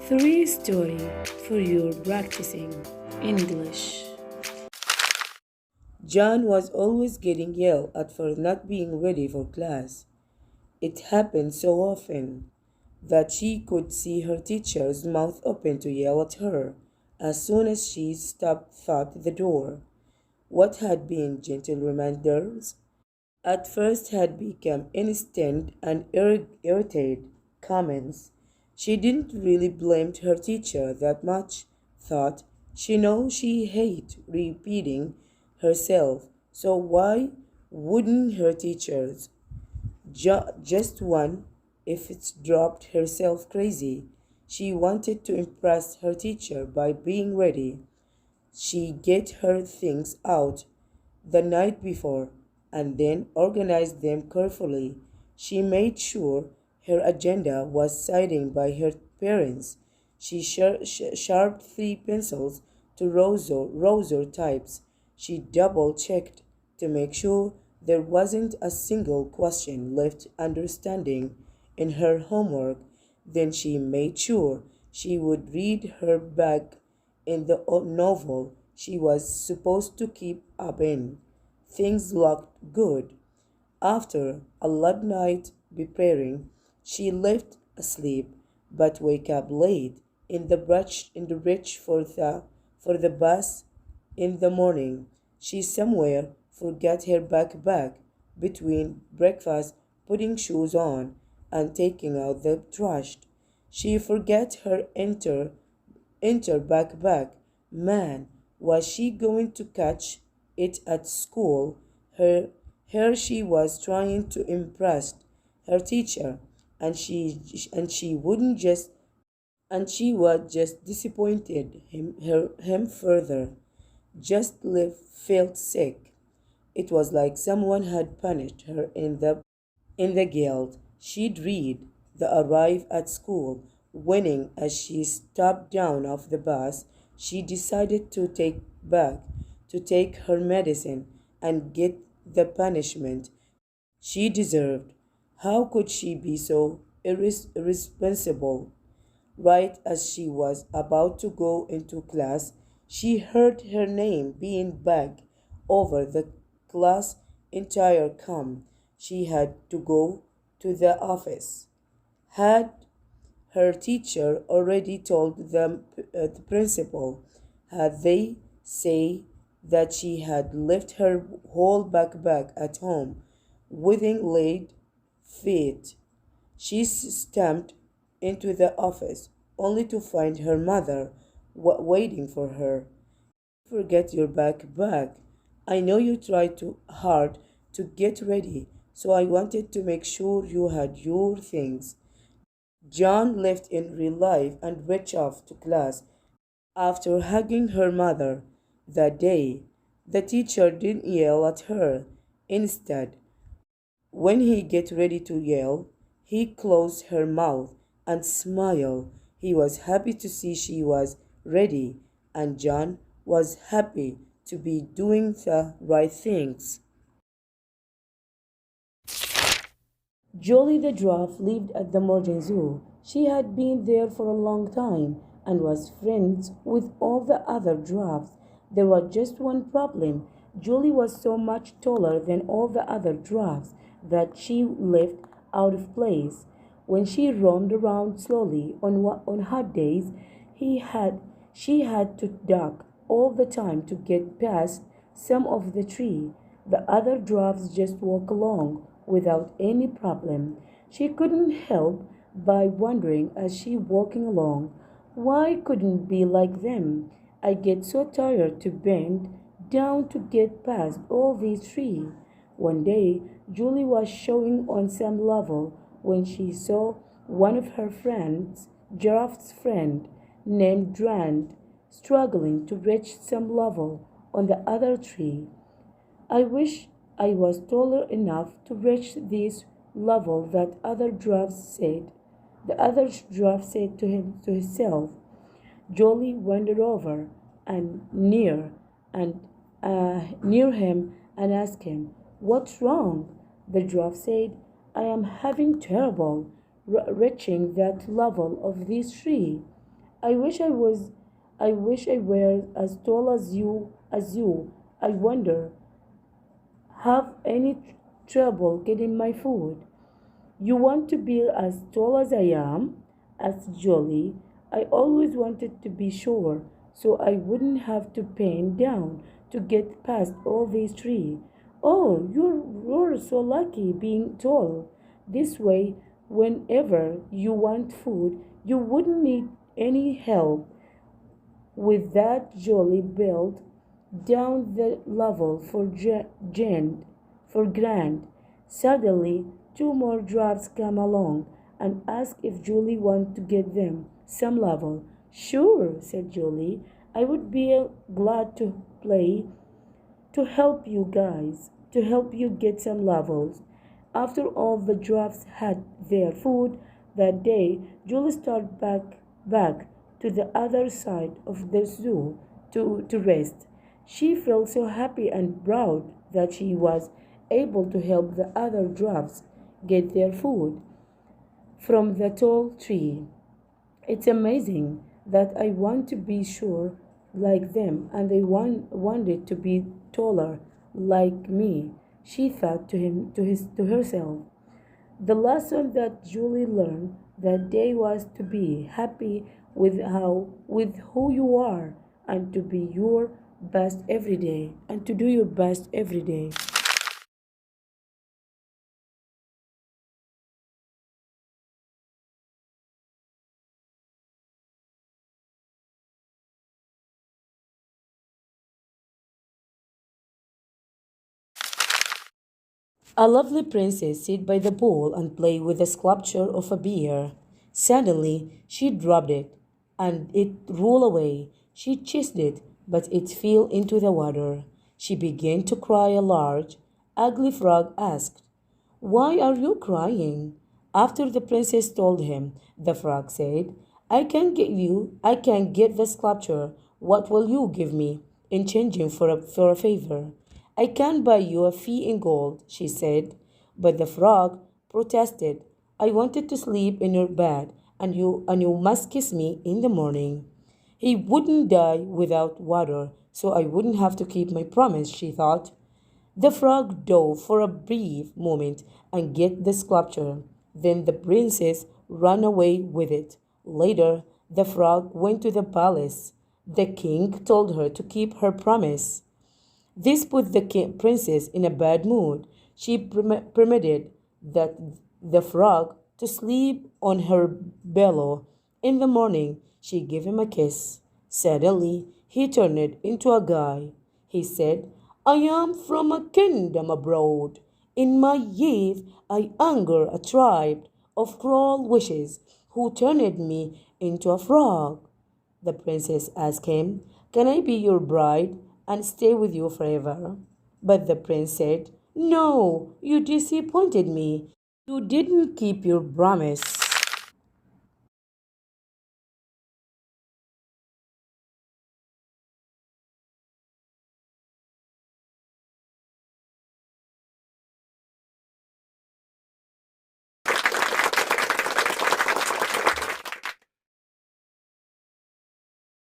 Three story for your practicing English. John was always getting yelled at for not being ready for class. It happened so often that she could see her teacher's mouth open to yell at her as soon as she stepped through the door. What had been gentle reminders at first had become instant and irritated comments. She didn't really blame her teacher that much, thought she know she hate repeating herself, so why wouldn't her teachers just one if it's dropped herself crazy? She wanted to impress her teacher by being ready. She get her things out the night before and then organized them carefully. She made sure her agenda was signed by her parents. She sharpened three pencils to rosor types. She double checked to make sure there wasn't a single question left understanding in her homework. Then she made sure she would read her back in the novel she was supposed to keep up in. Things looked good. After a late night preparing, she left asleep but wake up late in the bridge for the bus in the morning. She somewhere forgot her backpack between breakfast, putting shoes on, and taking out the trash. She forgot her enter backpack. Man, was she going to catch it at school? Her Here she was trying to impress her teacher, and she wouldn't just and she was just disappointed him further. Just felt sick. It was like someone had punished her in the guilt she'd read. The arrive at school, winning as she stepped down off the bus, she decided to take her medicine and get the punishment she deserved. How could she be so irresponsible? Right as she was about to go into class, she heard her name being begged over the class entire come. She had to go to the office. Had her teacher already told the principal? Had they say that she had left her whole backpack at home within laid feet? She stamped into the office only to find her mother waiting for her. Forget your backpack. I know you tried too hard to get ready, so I wanted to make sure you had your things. John left in real life and reached off to class after hugging her mother. That day, the teacher didn't yell at her. Instead, when he get ready to yell, he closed her mouth and smiled. He was happy to see she was ready, and John was happy to be doing the right things. Jolly the giraffe lived at the Morgan Zoo. She had been there for a long time and was friends with all the other giraffes. There was just one problem. Julie was so much taller than all the other giraffes that she lived out of place. When she roamed around slowly on hot days, he had she had to duck all the time to get past some of the tree. The other giraffes just walk along without any problem. She couldn't help by wondering as she walking along, why couldn't be like them? I get so tired to bend down to get past all these trees. One day, Julie was showing on some level when she saw one of her friends, Giraffe's friend, named Grant, struggling to reach some level on the other tree. I wish I was taller enough to reach this level, that other giraffe said. The other giraffe said to himself. Jolly wandered over and near him and asked him, "What's wrong?" The giraffe said, "I am having trouble reaching that level of this tree." I wish I were as tall as you. I wonder, have any trouble getting my food? You want to be as tall as I am? Asked Jolly. I always wanted to be sure, so I wouldn't have to bend down to get past all these trees. Oh, you're so lucky being tall. This way, whenever you want food, you wouldn't need any help. With that, Jolly built down the level for Grant. Suddenly, two more drafts come along and ask if Julie wants to get them some level. Sure, said Julie. I would be glad to play to help you guys, to help you get some levels. After all the drafts had their food that day, Julie started back to the other side of the zoo to rest. She felt so happy and proud that she was able to help the other drafts get their food from the tall tree. It's amazing that I want to be sure like them and they wanted to be taller like me, she thought to herself. The lesson that Julie learned that day was to be happy with who you are and to be your best every day and to do your best every day. A lovely princess sat by the pool and played with a sculpture of a bear. Suddenly she dropped it, and it rolled away. She chased it, but it fell into the water. She began to cry. A large, ugly frog asked, "Why are you crying?" After the princess told him, the frog said, I can get the sculpture. What will you give me in changing for a favor?" "I can buy you a fee in gold," she said. But the frog protested. "I wanted to sleep in your bed, and you must kiss me in the morning." He wouldn't die without water, so I wouldn't have to keep my promise, she thought. The frog dove for a brief moment and get the sculpture. Then the princess ran away with it. Later, the frog went to the palace. The king told her to keep her promise. This put the princess in a bad mood. She permitted that the frog to sleep on her bellow. In the morning, she gave him a kiss. Suddenly, he turned into a guy. He said, "I am from a kingdom abroad. In my youth, I angered a tribe of cruel wishes who turned me into a frog." The princess asked him, "Can I be your bride and stay with you forever?" But the prince said, "No, you disappointed me. You didn't keep your promise."